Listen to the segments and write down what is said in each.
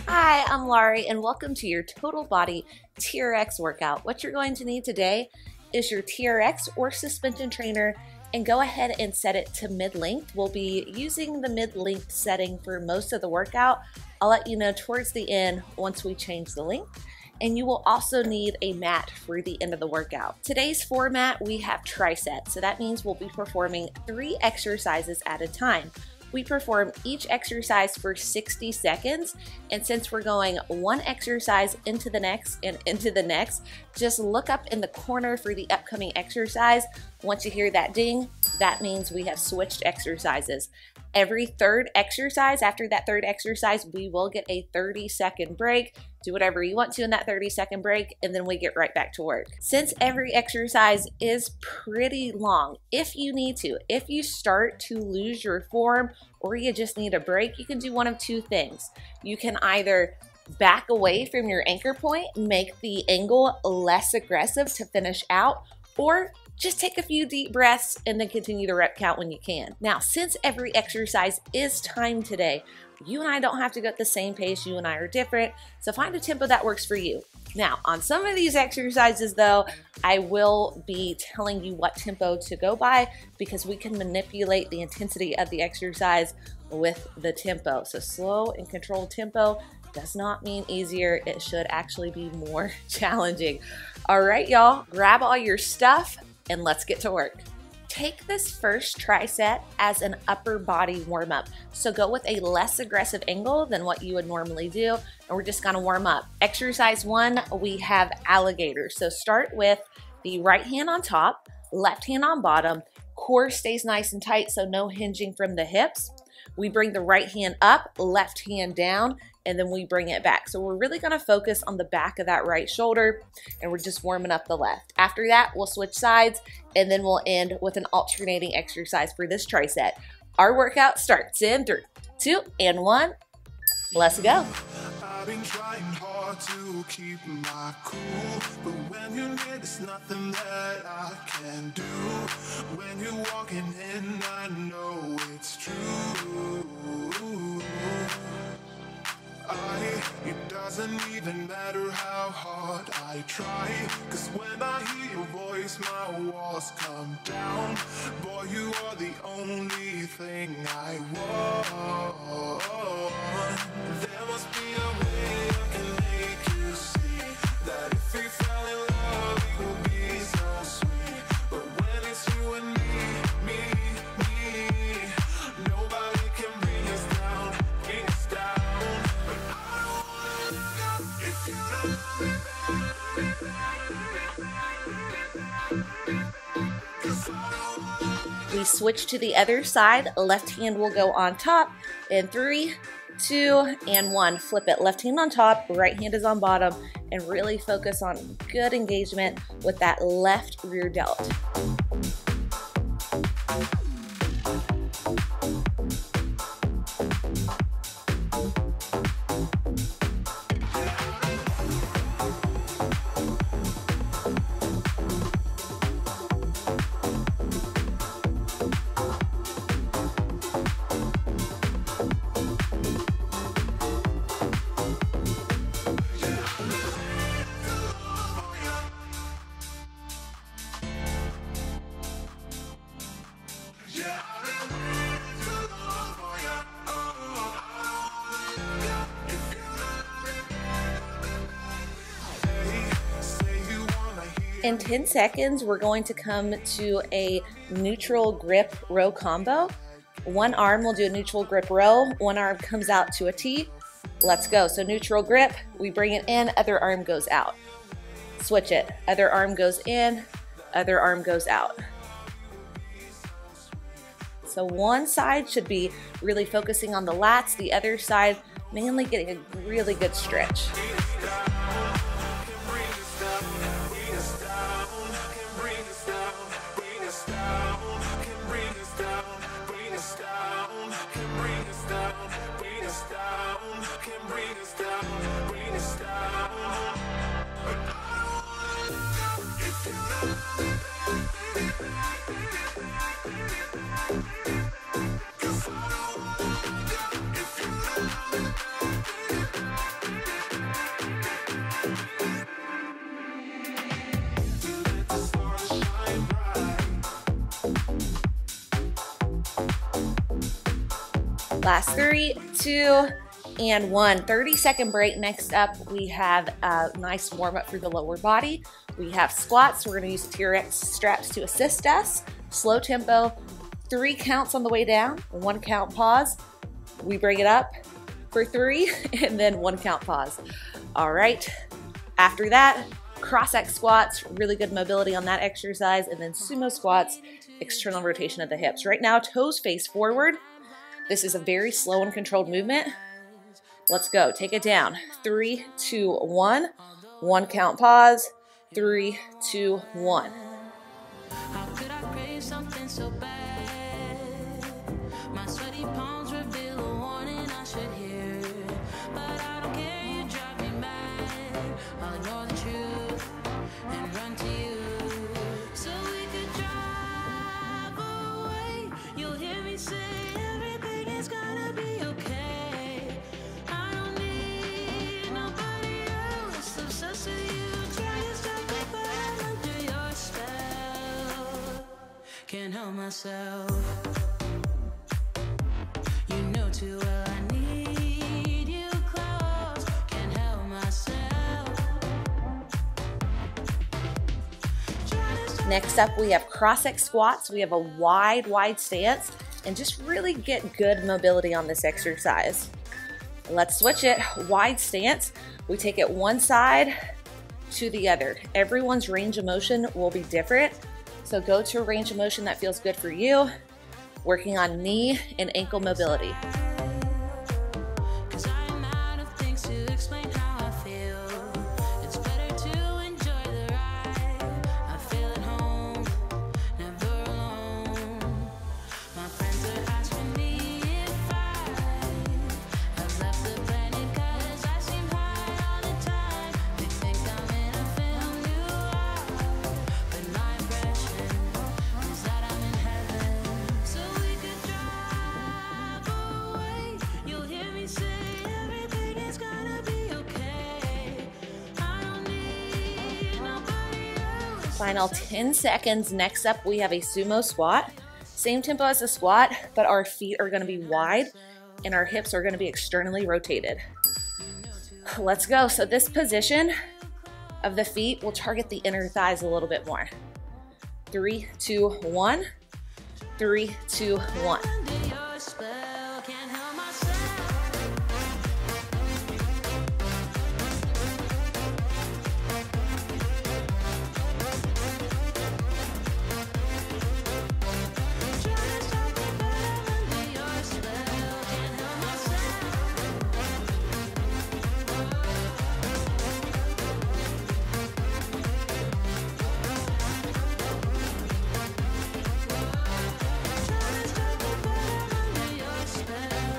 Hi, I'm Larie and welcome to your total body TRX workout. What you're going to need today is your TRX or suspension trainer, and go ahead and set it to mid-length. We'll be using the mid-length setting for most of the workout. I'll let you know towards the end once we change the length. And you will also need a mat for the end of the workout. Today's format, we have trisets. So that means we'll be performing 3 exercises at a time. We perform each exercise for 60 seconds, and since we're going one exercise into the next and into the next, just look up in the corner for the upcoming exercise. Once you hear that ding, that means we have switched exercises. Every third exercise, after that third exercise, we will get a 30-second break. Do whatever you want to in that 30-second break, and then we get right back to work. Since every exercise is pretty long, if you need to, if you start to lose your form or you just need a break, you can do one of 2 things. You can either back away from your anchor point, make the angle less aggressive to finish out, or just take a few deep breaths and then continue the rep count when you can. Now, since every exercise is timed today, you and I don't have to go at the same pace. You and I are different, so find a tempo that works for you. Now, on some of these exercises though, I will be telling you what tempo to go by because we can manipulate the intensity of the exercise with the tempo. So slow and controlled tempo does not mean easier. It should actually be more challenging. All right, y'all, grab all your stuff and let's get to work. Take this first triset as an upper body warm up. So go with a less aggressive angle than what you would normally do, and we're just gonna warm up. Exercise 1, we have alligator. So start with the right hand on top, left hand on bottom. Core stays nice and tight, so no hinging from the hips. We bring the right hand up, left hand down, and then we bring it back. So we're really gonna focus on the back of that right shoulder, and we're just warming up the left. After that, we'll switch sides, and then we'll end with an alternating exercise for this triset. Our workout starts in 3, 2, and 1. Let's go. I've been trying hard to keep my cool, but when you're near, there's nothing that I can do. When you're walking in, I know it's true. It doesn't even matter how hard I try, 'cause when I hear your voice, my walls come down. Boy, you are the only thing I want. There must be a way I can make you see that if we fell in love, it will be so sweet. But when it's you and me, nobody can bring us down, bring us down. We switch to the other side. Left hand will go on top in 3, 2, and 1. Flip it. Left hand on top, right hand is on bottom, and really focus on good engagement with that left rear delt. In 10 seconds, we're going to come to a neutral grip row combo. One arm will do a neutral grip row, one arm comes out to a T. Let's go. So neutral grip, we bring it in, other arm goes out. Switch it. Other arm goes in, other arm goes out. So one side should be really focusing on the lats, the other side mainly getting a really good stretch. Last 3, 2, and 1. 30-second break. Next up, we have a nice warm up for the lower body. We have squats. We're going to use the TRX straps to assist us. Slow tempo, 3 counts on the way down, 1 count pause. We bring it up for 3 and then 1 count pause. All right. After that, cross-X squats, really good mobility on that exercise, and then sumo squats, external rotation of the hips. Right now, toes face forward. This is a very slow and controlled movement. Let's go. Take it down. 3, 2, 1. 1 count pause. 3, 2, 1. How could I crave something so bad? My sweaty palms reveal a warning I should hear. But I don't care, you drive me mad. I'll ignore the truth and run to you. So we could drive away. You'll hear me say everything is gonna be okay. I don't need nobody else. Obsessed with you, try to stop me, but I'm under your spell. Can't help myself. You know too well I need you close. Can't help myself. Next up, we have cross-X squats. We have a wide stance, and just really get good mobility on this exercise. Let's switch it. Wide stance. We take it one side to the other. Everyone's range of motion will be different, so go to a range of motion that feels good for you. Working on knee and ankle mobility. Cause I'm out of things to explain how I feel. It's better to enjoy the ride. I feel at home, never alone. My friends are asking me if I have left the planet, cause I seem high all the time. They think I'm in a film noir, but my impression is that I'm in heaven. So we could drive away. You'll hear me say everything is gonna be okay. I don't need nobody else. Final 10 seconds. Next up, we have a sumo squat. Same tempo as the squat, but our feet are gonna be wide and our hips are gonna be externally rotated. Let's go. So this position of the feet will target the inner thighs a little bit more. 3, 2, 1. 3, 2, 1. Under your spell, can't help myself. Try to stop me, but I'm under your spell, can't help myself. Try to stop me, but I'm under your spell.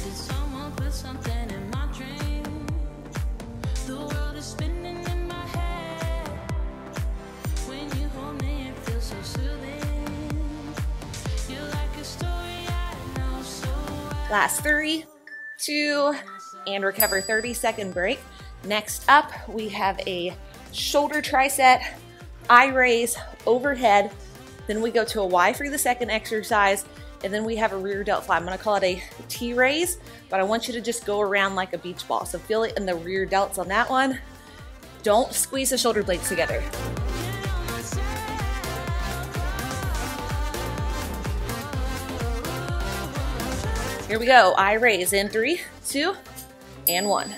Did someone put something in my dream? The world is spinning in my head. When you hold me, it feels so soothing. You're like a story I know so well. Last 3, 2, and recover. 30-second break. Next up, we have a shoulder tricep, eye raise, overhead. Then we go to a Y for the second exercise, and then we have a rear delt fly. I'm gonna call it a T raise, but I want you to just go around like a beach ball. So feel it in the rear delts on that one. Don't squeeze the shoulder blades together. Here we go, eye raise in 3, 2, and 1.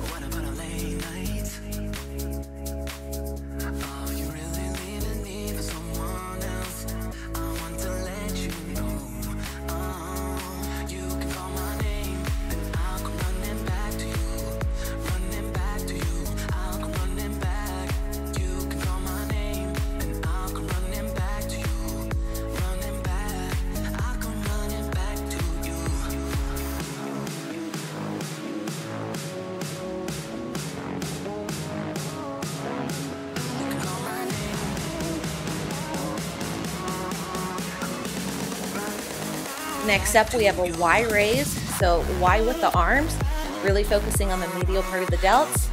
What about a late night? Are you really leaving me for someone else? I want to let you know. You can call my name and I'll come running back to you. Running back to you. I'll come running back. You can call my name and I'll come running back to you. Running back. I'll come running back to you. Next up, we have a Y raise. So Y with the arms, really focusing on the medial part of the delts.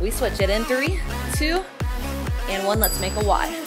We switch it in 3, 2, and 1. Let's make a Y.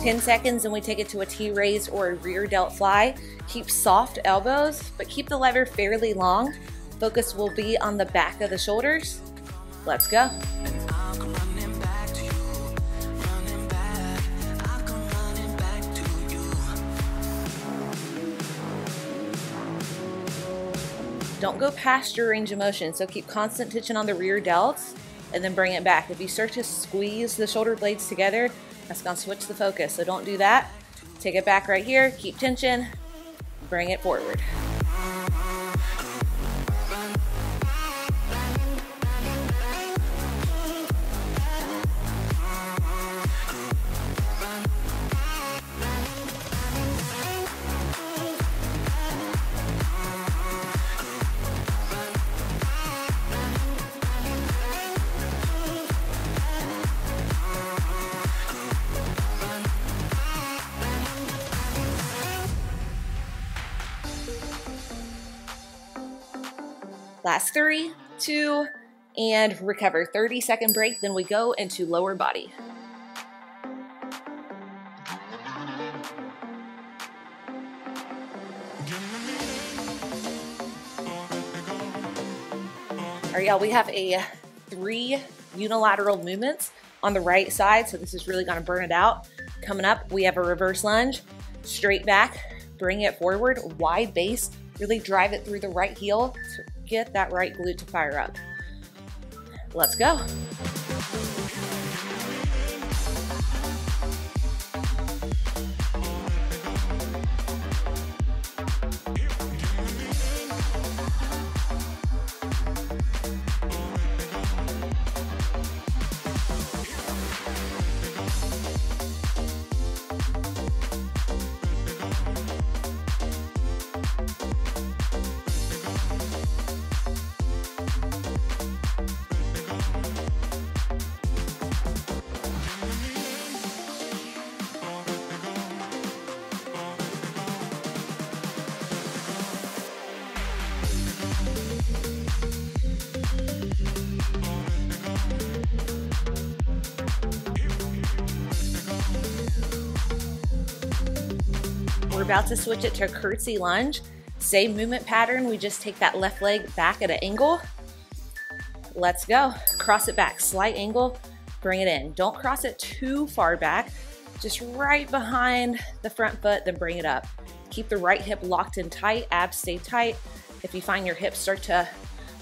Ten seconds and we take it to a T-raise or a rear delt fly. Keep soft elbows, but keep the lever fairly long. Focus will be on the back of the shoulders. Let's go. Don't go past your range of motion, so keep constant tension on the rear delts and then bring it back. If you start to squeeze the shoulder blades together, that's gonna switch the focus, so don't do that. Take it back right here, keep tension, bring it forward. Last 3, 2, and recover. 30-second break, then we go into lower body. All right, y'all, we have 3 unilateral movements on the right side, so this is really gonna burn it out. Coming up, we have a reverse lunge, straight back, bring it forward, wide base, really drive it through the right heel to get that right glute to fire up. Let's go. We're about to switch it to a curtsey lunge. Same movement pattern, we just take that left leg back at an angle. Let's go. Cross it back, slight angle, bring it in. Don't cross it too far back, just right behind the front foot, then bring it up. Keep the right hip locked in tight, abs stay tight. If you find your hips start to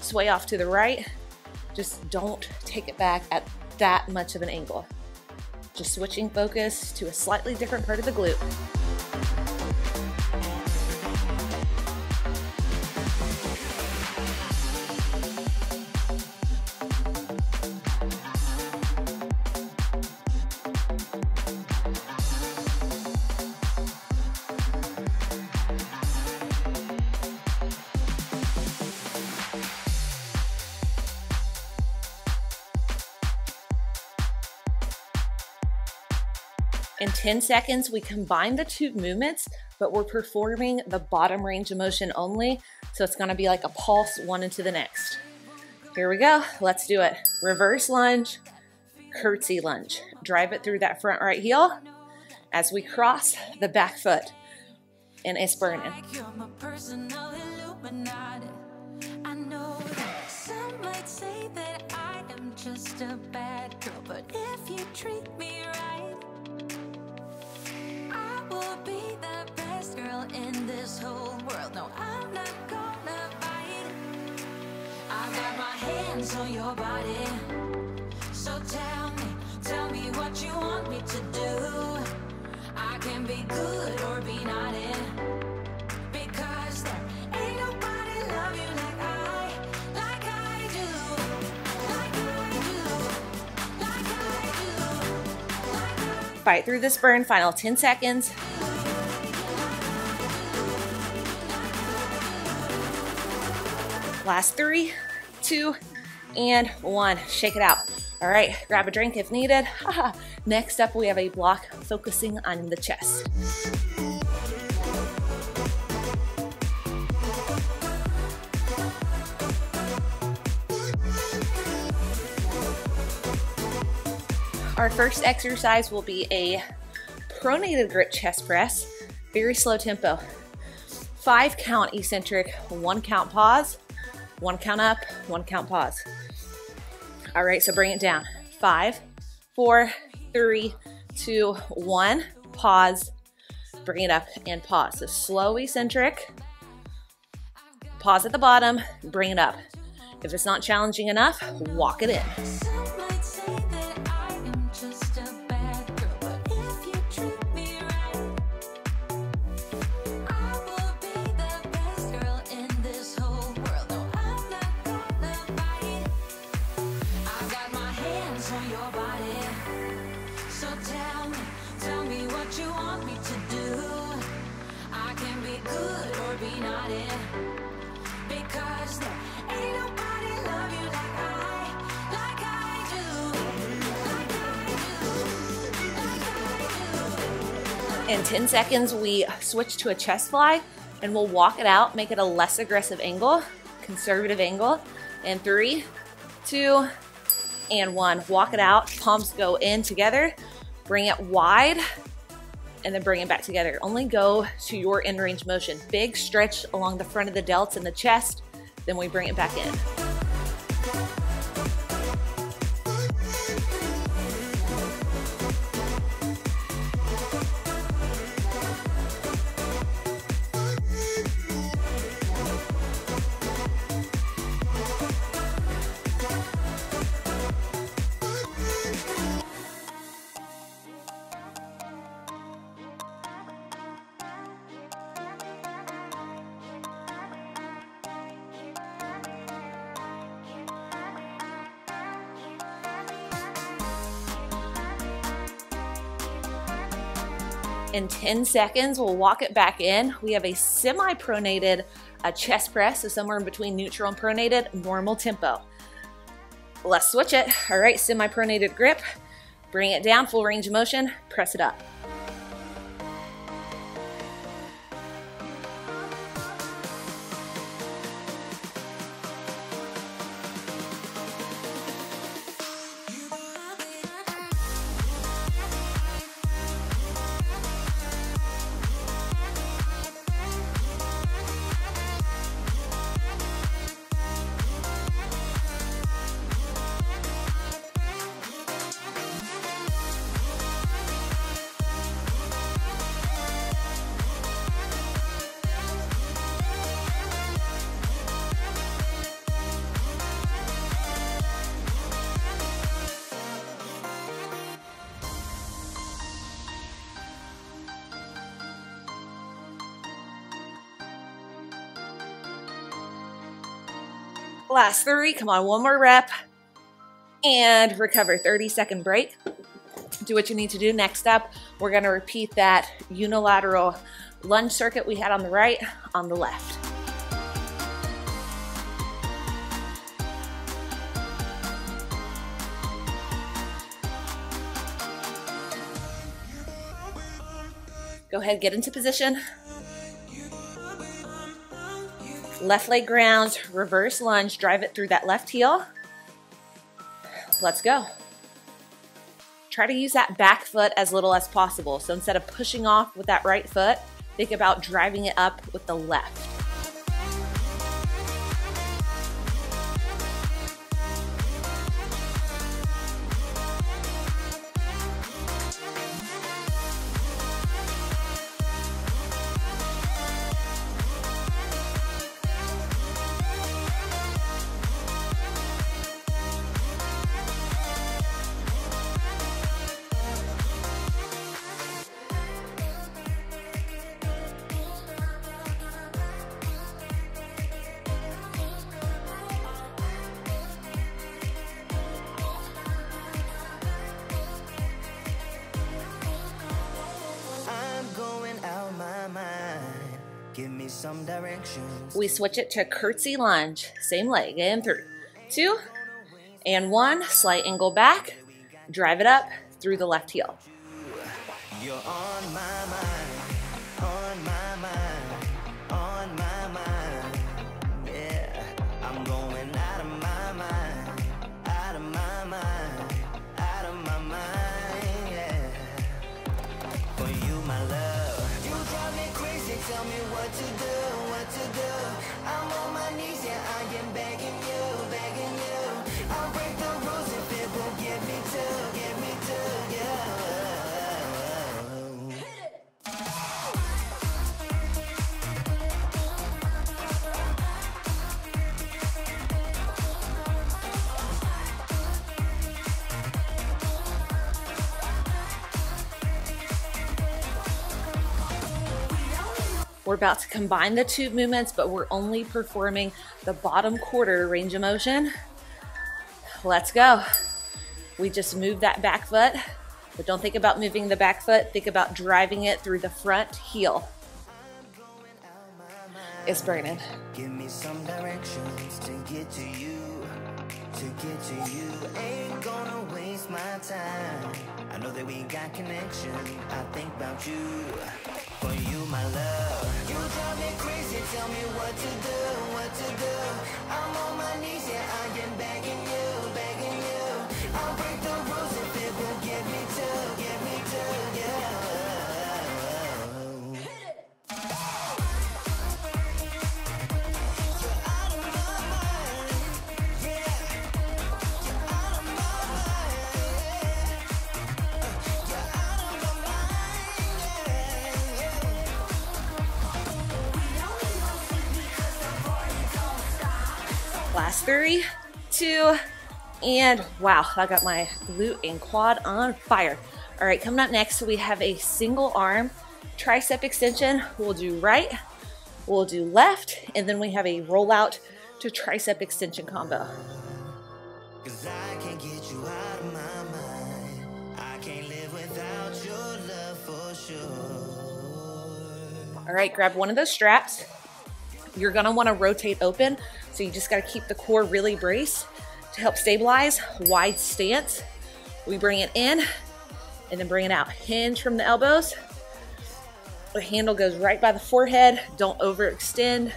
sway off to the right, just don't take it back at that much of an angle. Just switching focus to a slightly different part of the glute. In 10 seconds, we combine the 2 movements, but we're performing the bottom range of motion only. So it's gonna be like a pulse one into the next. Here we go, let's do it. Reverse lunge, curtsey lunge. Drive it through that front right heel as we cross the back foot, and it's burning. I know that some might say that I am just a bad girl, but if you treat me right, I will be the best girl in this whole world. No, I'm not gonna bite. got my hands on your body. So tell me what you want me to do. I can be good or be naughty, because there ain't nobody love you like I do, like I do, like I do, like I do. Fight through this burn, final 10 seconds. Last 3, 2, and 1. Shake it out. All right, grab a drink if needed. Next up, we have a block focusing on the chest. Our first exercise will be a pronated grip chest press, very slow tempo. 5 count eccentric, 1 count pause, 1 count up, 1 count pause. All right, so bring it down. 5, 4, 3, 2, 1. Pause, bring it up and pause. So slow eccentric, pause at the bottom, bring it up. If it's not challenging enough, walk it in. Some might say that I am just a bad girl, but if you treat me right, I will be the best girl in this whole world. No, I'm not gonna fight. I got my hands on your body. So tell me what you want me to do. I can be good or be naughty, because there ain't nobody love you like I do, like I do. In 10 seconds, we switch to a chest fly and we'll walk it out, make it a less aggressive angle, conservative angle. In 3, 2, and 1. Walk it out, palms go in together, bring it wide, and then bring it back together. Only go to your in range motion. Big stretch along the front of the delts and the chest, then we bring it back in. In 10 seconds, we'll walk it back in. We have a semi-pronated chest press, so somewhere in between neutral and pronated, normal tempo. Let's switch it. All right, semi-pronated grip. Bring it down, full range of motion, press it up. Last 3, come on, one more rep, and recover. 30-second break. Do what you need to do. Next up, we're gonna repeat that unilateral lunge circuit we had on the right, on the left. Go ahead, get into position. Left leg grounds, reverse lunge, drive it through that left heel. Let's go. Try to use that back foot as little as possible. So instead of pushing off with that right foot, think about driving it up with the left. some directions. We switch it to curtsey lunge. Same leg. In 3, 2, and 1. Slight angle back. Drive it up through the left heel. You're on my mind, on my mind, on my mind. Yeah, I'm going out of my mind, out of my mind, out of my mind. Yeah, for you, my love. You drive me crazy. Tell me what to do, what to do. I'm on my knees, yeah, I am begging you, begging you. I'll break the rules if it will get me to, yeah. We're about to combine the two movements, but we're only performing the bottom quarter range of motion. Let's go. We just moved that back foot, but don't think about moving the back foot. Think about driving it through the front heel. It's burning. Give me some directions to get to you, to get to you. Ain't gonna waste my time. I know that we got connection. I think about you, for you, my love. You drive me crazy. Tell me what to do, what to do. I'm on my knees, yeah, I am begging you, begging you. I'll break the rules if it will get me to, yeah. Last 3, 2, and wow, I got my glute and quad on fire. All right, coming up next, we have a single arm tricep extension. We'll do right, we'll do left, and then we have a rollout to tricep extension combo. 'Cause I can't get you out of my mind. I can't live without your love for sure. All right, grab one of those straps. You're gonna wanna rotate open, so you just gotta keep the core really braced to help stabilize. Wide stance. We bring it in and then bring it out. Hinge from the elbows. The handle goes right by the forehead. Don't overextend.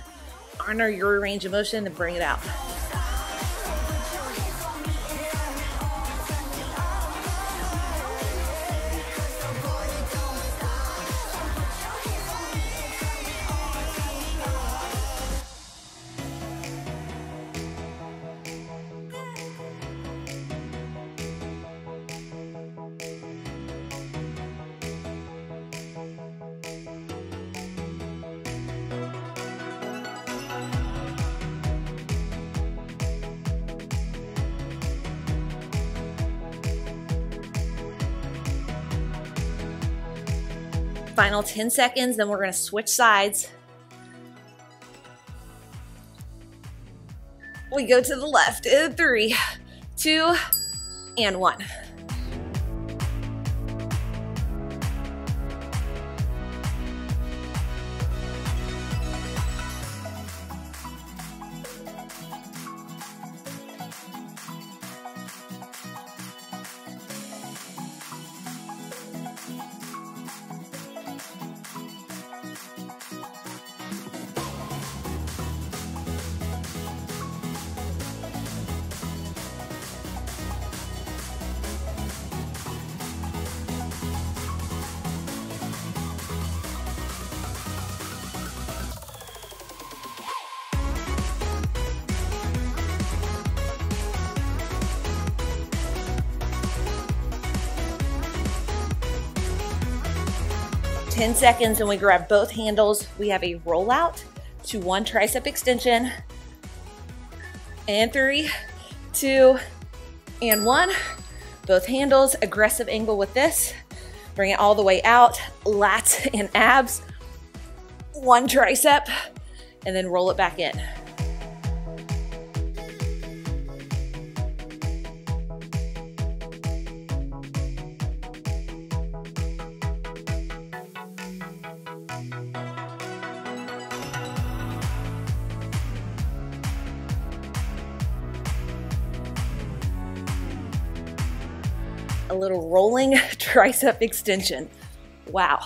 Honor your range of motion and bring it out. Final 10 seconds, then we're gonna switch sides. We go to the left in 3, 2, and 1. Ten seconds and we grab both handles. We have a rollout to one tricep extension. And 3, 2, and 1. Both handles, aggressive angle with this. Bring it all the way out, lats and abs. One tricep, and then roll it back in. a little rolling tricep extension. Wow.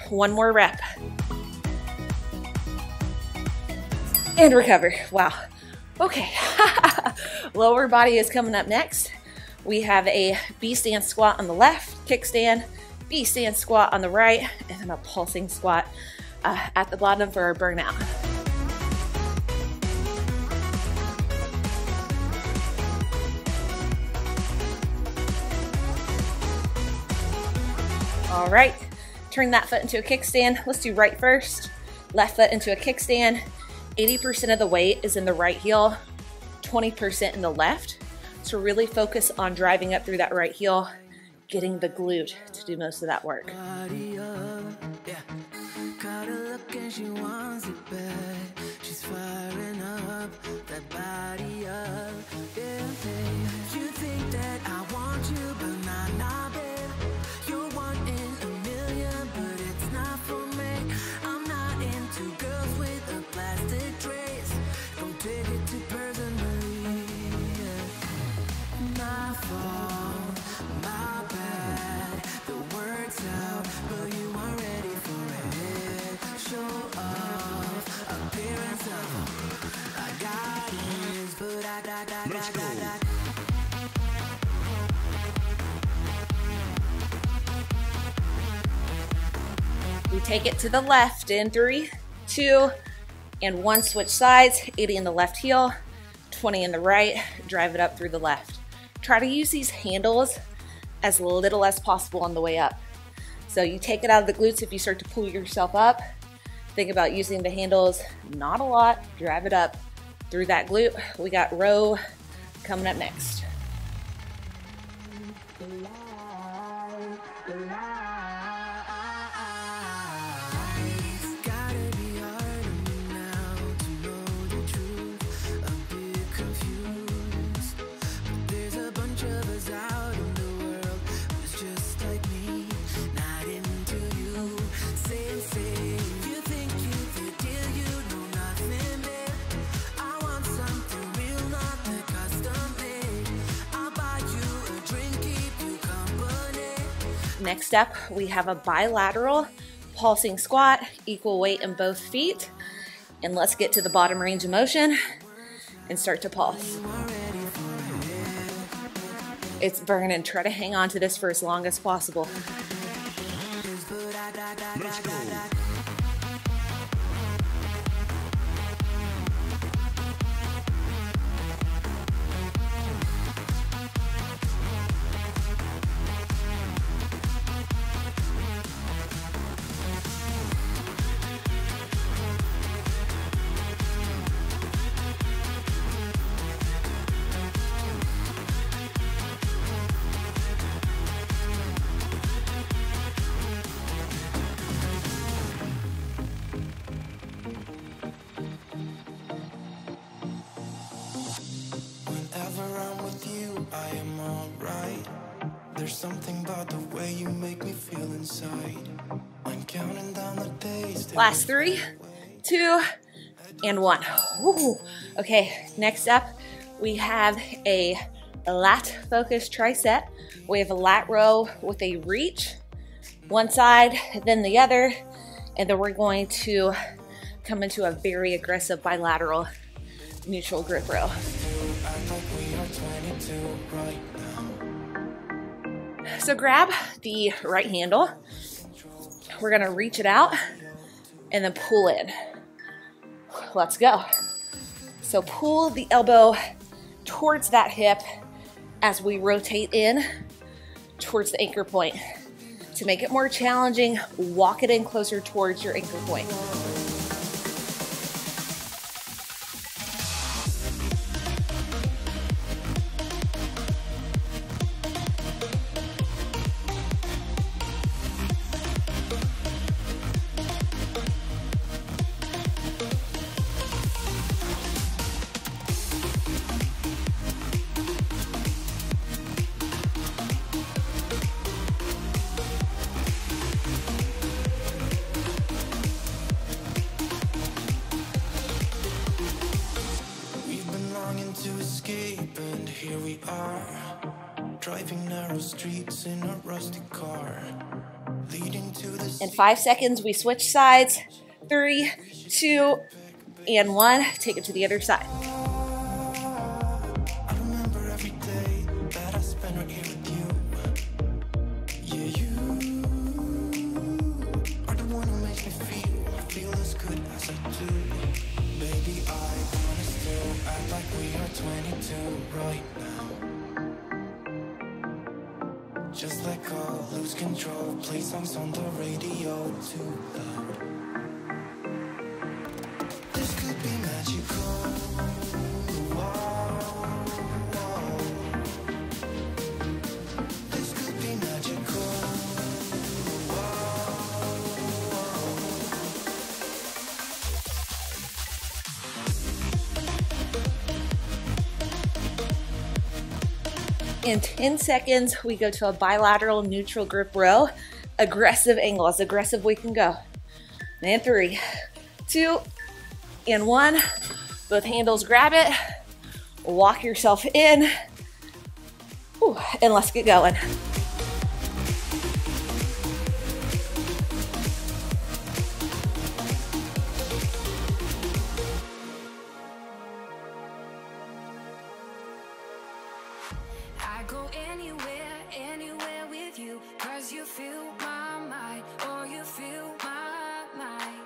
One more rep. And recover. Wow. Okay. Lower body is coming up next. We have a B stand squat on the left, kickstand, B stand squat on the right, and then a pulsing squat at the bottom for our burnout. All right. Turn that foot into a kickstand. Let's do right first. Left foot into a kickstand. 80% of the weight is in the right heel, 20% in the left. So really focus on driving up through that right heel, getting the glute to do most of that work. We take it to the left in 3, 2, and 1. Switch sides, 80 in the left heel, 20 in the right, drive it up through the left. Try to use these handles as little as possible on the way up. So you take it out of the glutes if you start to pull yourself up. Think about using the handles, not a lot, drive it up through that glute. We got row coming up next. Next up, we have a bilateral pulsing squat, equal weight in both feet. And let's get to the bottom range of motion and start to pulse. It's burning. Try to hang on to this for as long as possible. Let's go. Whenever I'm with you, I am alright. There's something about the way you make me feel inside. I'm counting down the days. Last 3, 2, and 1. Woo. Okay, next up, we have a lat focused tricep. We have a lat row with a reach, one side, then the other, and then we're going to come into a very aggressive bilateral neutral grip row. So grab the right handle. We're gonna reach it out and then pull in. Let's go. So pull the elbow towards that hip as we rotate in towards the anchor point. To make it more challenging, walk it in closer towards your anchor point. are, driving narrow streets in a rusty car, leading to the In 5 seconds, we switch sides. 3, 2, and 1. Take it to the other side. I remember every day that I spent right here with you. Yeah, you are the one who makes me feel as good as I do. Baby, I wanna still act like we are 22 right now. Just let go, lose control, play songs on the radio too loud. This could be magical. Whoa, whoa. This could be magical. In 10 seconds, we go to a bilateral neutral grip row. Aggressive angle, as aggressive we can go. And 3, 2, and 1. Both handles grab it. Walk yourself in. Ooh, and let's get going. I go anywhere with you, 'cause you fill my mind, or you fill my mind.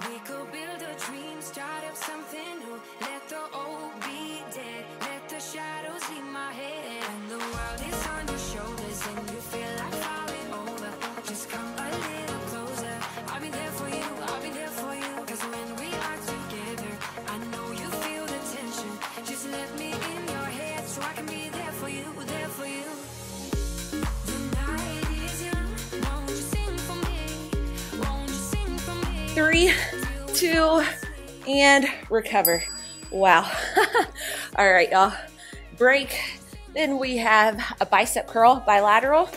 We could build a dream, start up something new. Let the old be dead, let the shadows leave my head. When the world is on your shoulders and you feel like falling over, just come a little closer. I'll be there for you, I'll be there for you. 'Cause when we are together, I know you feel the tension. Just let me in your head so I can be there for you, there for you. The night is young, won't you sing for me? Won't you sing for me? 3, 2, and recover. Wow. All right, y'all. Break. Then we have a bicep curl bilateral.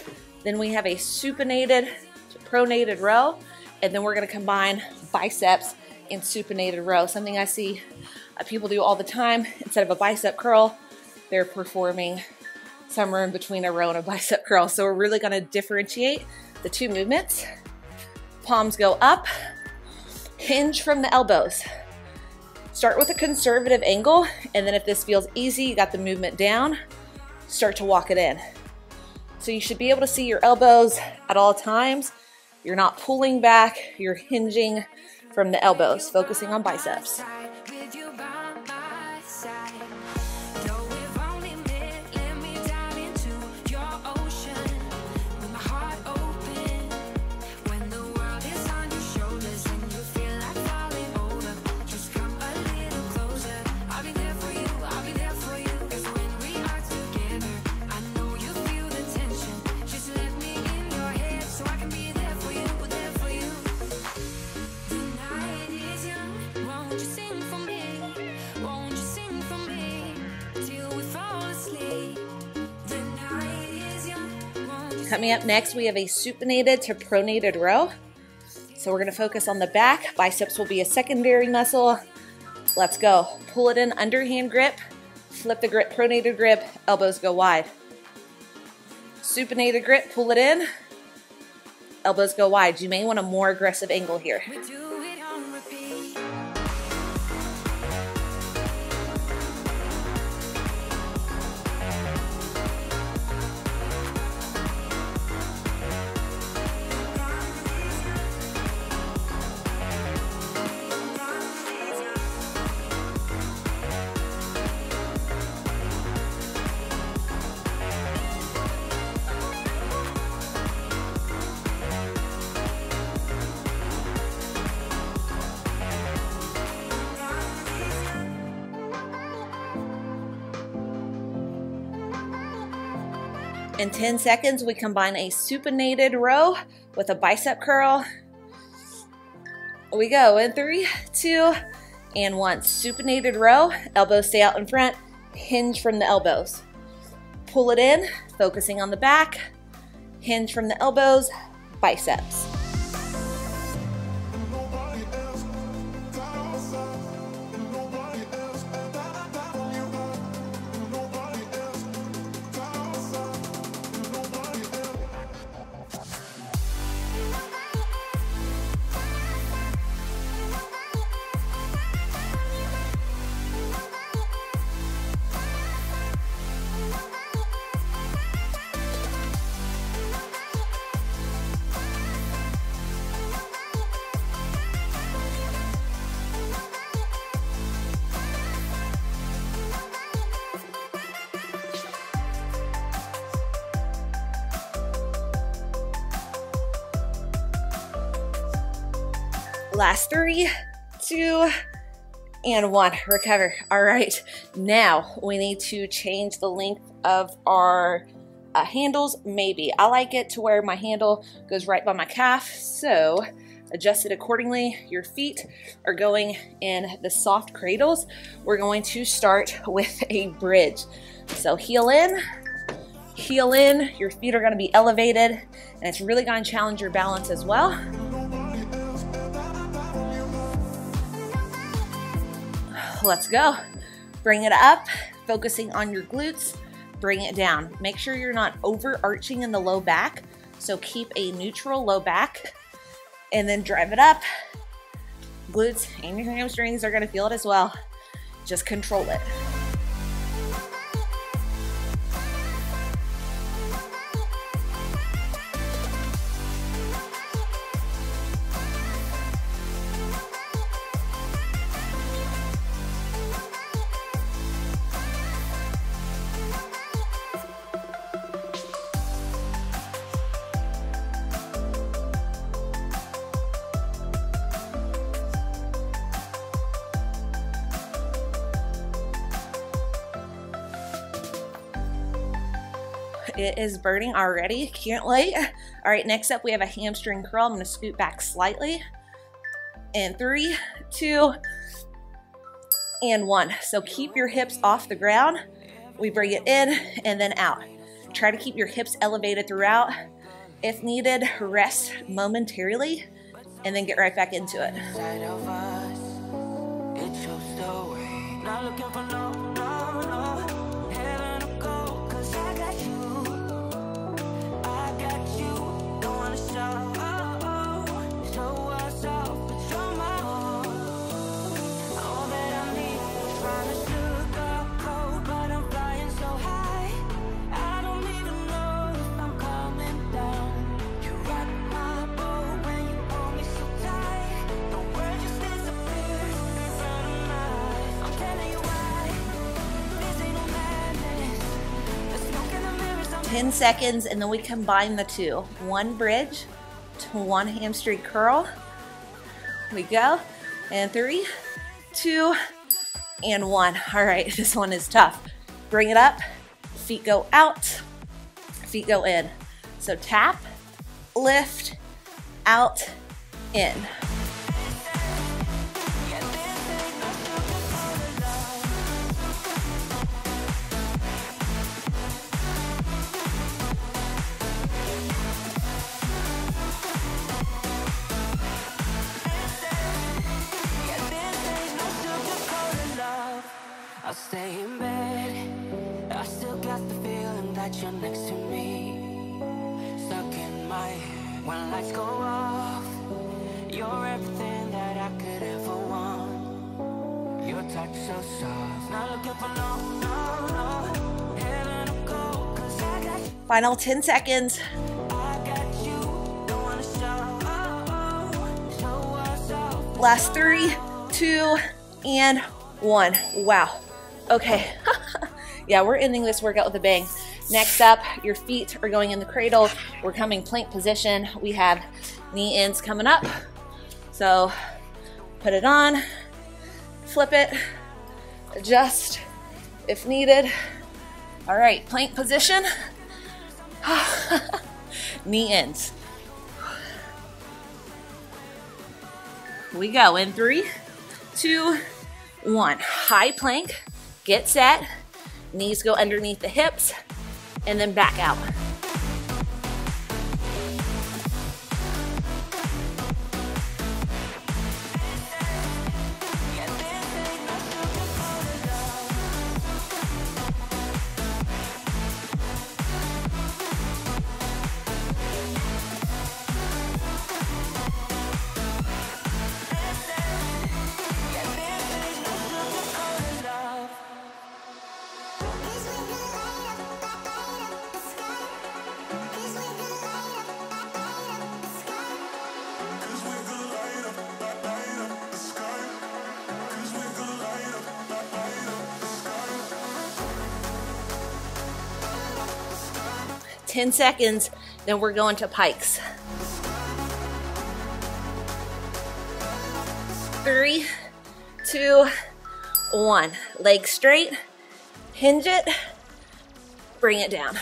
Then we have a supinated to pronated row. And then we're going to combine biceps and supinated row. Something I see people do all the time. Instead of a bicep curl, they're performing somewhere in between a row and a bicep curl. So we're really going to differentiate the two movements. Palms go up. Hinge from the elbows. Start with a conservative angle, and then if this feels easy, you got the movement down, start to walk it in. So you should be able to see your elbows at all times. You're not pulling back, you're hinging from the elbows, focusing on biceps. With you by my side. Though we've only met, let me dive into your ocean with my heart open. When the world is on your shoulders and you feel like falling over, just come a little closer. I'll be there for you, I'll be there for you. 'Cause when we are together, I know you feel the tension. Just let me in your head so I can be there for you, there for you. The night is young, won't you sing for me? Won't you sing for me till we fall asleep? The night is young, won't you Coming up next, we have a supinated to pronated row. So we're going to focus on the back. Biceps will be a secondary muscle. Let's go. Pull it in, underhand grip. Flip the grip, pronated grip. Elbows go wide. Supinated grip, pull it in. Elbows go wide. You may want a more aggressive angle here. we do it on repeat? In 10 seconds, we combine a supinated row with a bicep curl. We go in 3, 2, and 1. Supinated row, elbows stay out in front, hinge from the elbows. Pull it in, focusing on the back, hinge from the elbows, biceps. nobody else. Nobody else. Nobody else. Last 3, 2, and 1. Recover. All right, now we need to change the length of our handles. Maybe I like it to where my handle goes right by my calf, so adjust it accordingly. Your feet are going in the soft cradles. We're going to start with a bridge. So heel in, your feet are going to be elevated, and it's really going to challenge your balance as well. Let's go. Bring it up, focusing on your glutes. Bring it down. Make sure you're not overarching in the low back, so keep a neutral low back, and then drive it up. Glutes and your hamstrings are going to feel it as well. Just control it. It is burning already, can't wait. All right, next up we have a hamstring curl. I'm gonna scoot back slightly. And 3, 2, and 1. So keep your hips off the ground. We bring it in and then out. Try to keep your hips elevated throughout. If needed, rest momentarily and then get right back into it. Ten seconds, and then we combine the two. 1 bridge to 1 hamstring curl. We go. And 3, 2, and 1. All right, this one is tough. Bring it up. Feet go out. Feet go in. So tap, lift, out, in. 'I'll stay in bed. I still got the feeling that you're next to me. Stuck in my head when lights go off. You're everything that I could ever want. Your touch so soft. Not looking for no heaven to go, 'cause I got you. Final 10 seconds. I got you. Don't wanna show us off. Last 3, 2, and 1. Wow. Okay. Yeah, we're ending this workout with a bang. Next up, your feet are going in the cradle. We're coming plank position. We have knee ends coming up. So put it on, flip it, adjust if needed. All right, plank position. Knee ends. We go in 3, 2, 1. High plank, get set. Knees go underneath the hips and then back out. Ten seconds, then we're going to pikes. 3, 2, 1. Leg straight, hinge it, bring it down.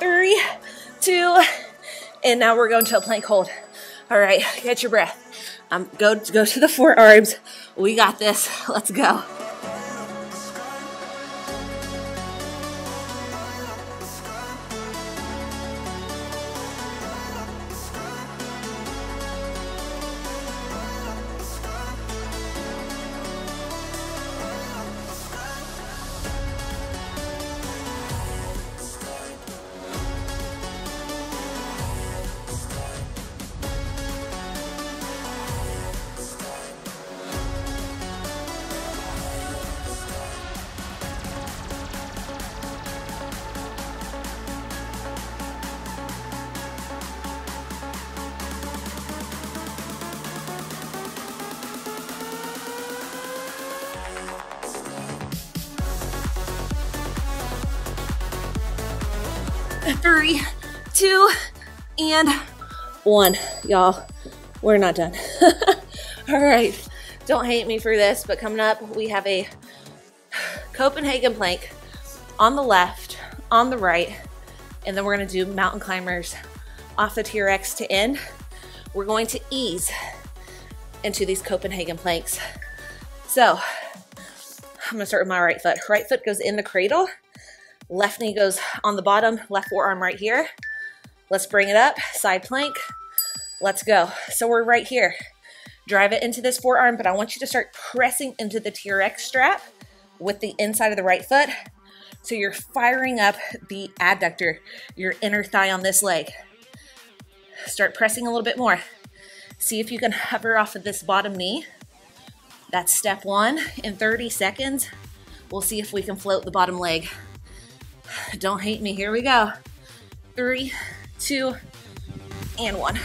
Three, 2, and now we're going to a plank hold. All right, get your breath. Go to the forearms. We got this. Let's go. Three, 2, and 1. Y'all, we're not done. All right, don't hate me for this, but coming up, we have a Copenhagen plank on the left, on the right, and then we're gonna do mountain climbers off the TRX to end. We're going to ease into these Copenhagen planks. So, I'm gonna start with my right foot. Right foot goes in the cradle. Left knee goes on the bottom, left forearm right here. Let's bring it up, side plank. Let's go. So we're right here. Drive it into this forearm, but I want you to start pressing into the TRX strap with the inside of the right foot. So you're firing up the adductor, your inner thigh on this leg. Start pressing a little bit more. See if you can hover off of this bottom knee. That's step 1. In 30 seconds, we'll see if we can float the bottom leg. Don't hate me, here we go. 3, 2, and 1.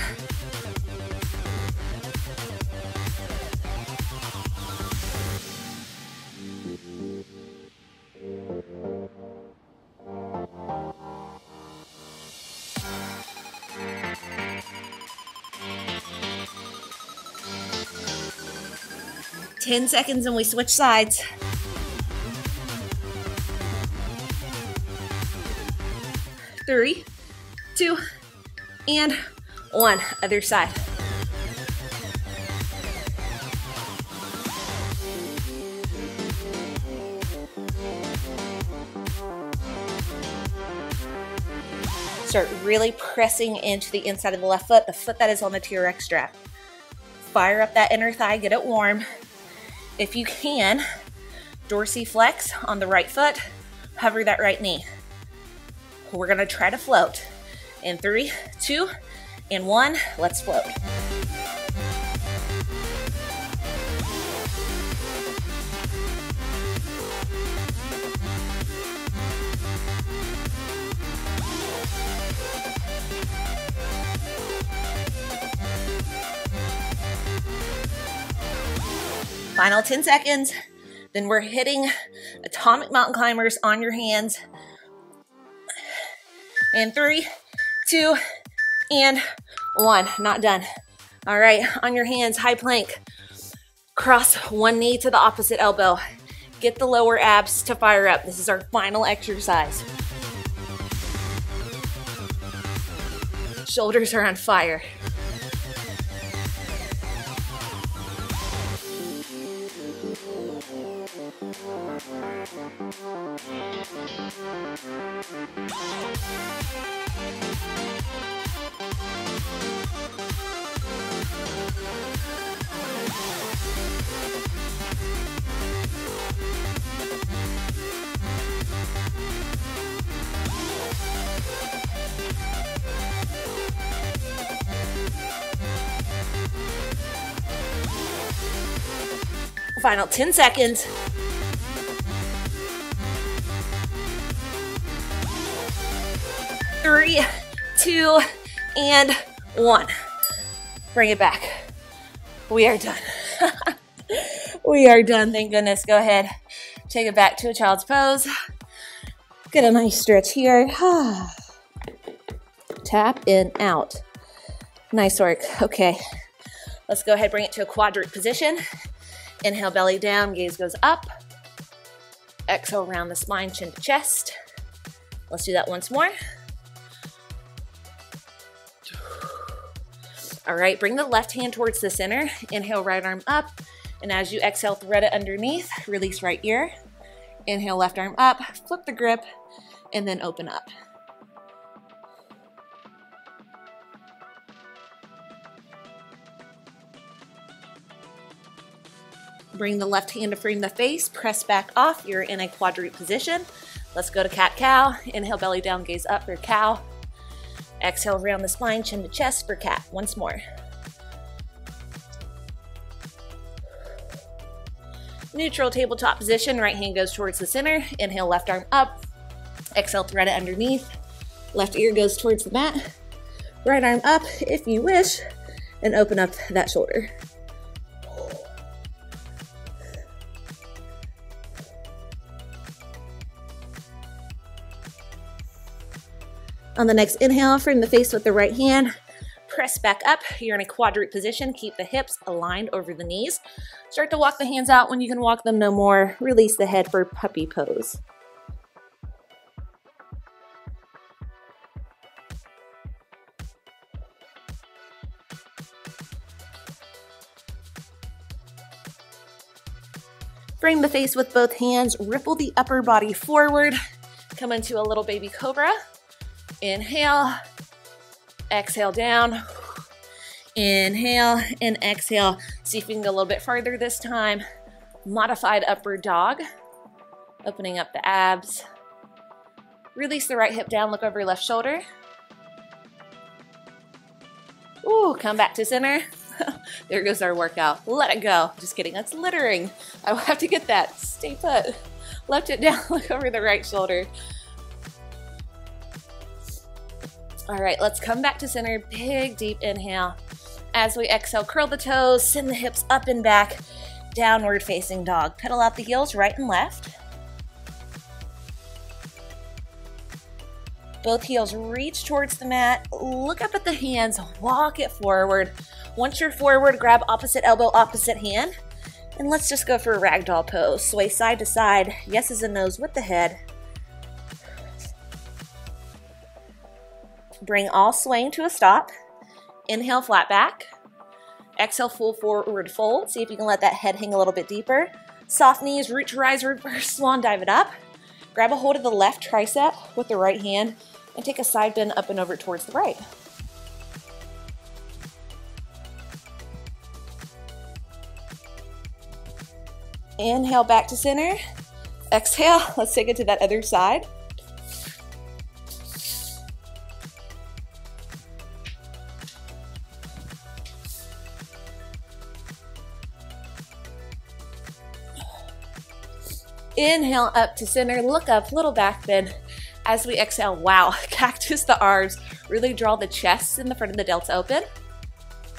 Ten seconds and we switch sides. 3, 2, and 1. Other side. Start really pressing into the inside of the left foot, the foot that is on the TRX strap. Fire up that inner thigh, get it warm. If you can, dorsiflex on the right foot, hover that right knee. We're gonna try to float. In 3, 2, and 1, let's float. Final 10 seconds. Then we're hitting atomic mountain climbers on your hands. And 3, 2, and 1. Not done. All right, on your hands, high plank. Cross one knee to the opposite elbow. Get the lower abs to fire up. This is our final exercise. Shoulders are on fire. Final 10 seconds. 3, 2, and 1. Bring it back. We are done. We are done, thank goodness. Go ahead, take it back to a child's pose. Get a nice stretch here. Tap in, out. Nice work. Okay, let's go ahead, bring it to a quadruped position. Inhale, belly down, gaze goes up. Exhale, round the spine, chin to chest. Let's do that once more. All right, bring the left hand towards the center. Inhale, right arm up. And as you exhale, thread it underneath. Release right ear. Inhale, left arm up. Flip the grip, and then open up. Bring the left hand to frame the face, press back off. You're in a quadruped position. Let's go to cat-cow. Inhale, belly down, gaze up for cow. Exhale, round the spine, chin to chest for cat. Once more. Neutral tabletop position, right hand goes towards the center. Inhale, left arm up. Exhale, thread it underneath. Left ear goes towards the mat. Right arm up if you wish, and open up that shoulder. On the next inhale, frame the face with the right hand. Press back up. You're in a quadruped position. Keep the hips aligned over the knees. Start to walk the hands out when you can walk them no more. Release the head for puppy pose. Frame the face with both hands. Ripple the upper body forward. Come into a little baby cobra. Inhale, exhale down, inhale and exhale. See if you can go a little bit farther this time. Modified upward dog, opening up the abs. Release the right hip down, look over your left shoulder. Ooh, come back to center. There goes our workout. Let it go. Just kidding, that's littering. I will have to get that. Stay put. Left it down, look over the right shoulder. All right, let's come back to center. Big, deep inhale. As we exhale, curl the toes, send the hips up and back, downward facing dog. Pedal out the heels right and left. Both heels reach towards the mat. Look up at the hands, walk it forward. Once you're forward, grab opposite elbow, opposite hand. And let's just go for a ragdoll pose. Sway side to side, yeses and nos with the head. Bring all swaying to a stop. Inhale, flat back. Exhale, full forward fold. See if you can let that head hang a little bit deeper. Soft knees, root to rise, reverse swan, dive it up. Grab a hold of the left tricep with the right hand and take a side bend up and over towards the right. Inhale, back to center. Exhale, let's take it to that other side. Inhale up to center, look up, little back bend. As we exhale, wow, cactus the arms. Really draw the chest in the front of the delts open.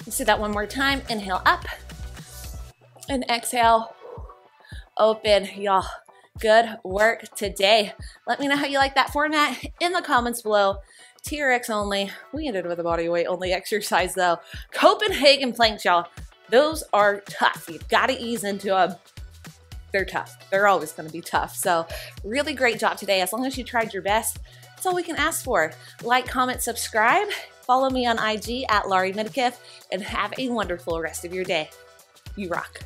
Let's do that one more time. Inhale up and exhale, open. Y'all, good work today. Let me know how you like that format in the comments below. TRX only. We ended with a body weight only exercise though. Copenhagen planks, y'all. Those are tough. You've got to ease into them. They're tough. They're always going to be tough. So really great job today. As long as you tried your best, that's all we can ask for. Like, comment, subscribe. Follow me on IG at Larie and have a wonderful rest of your day. You rock.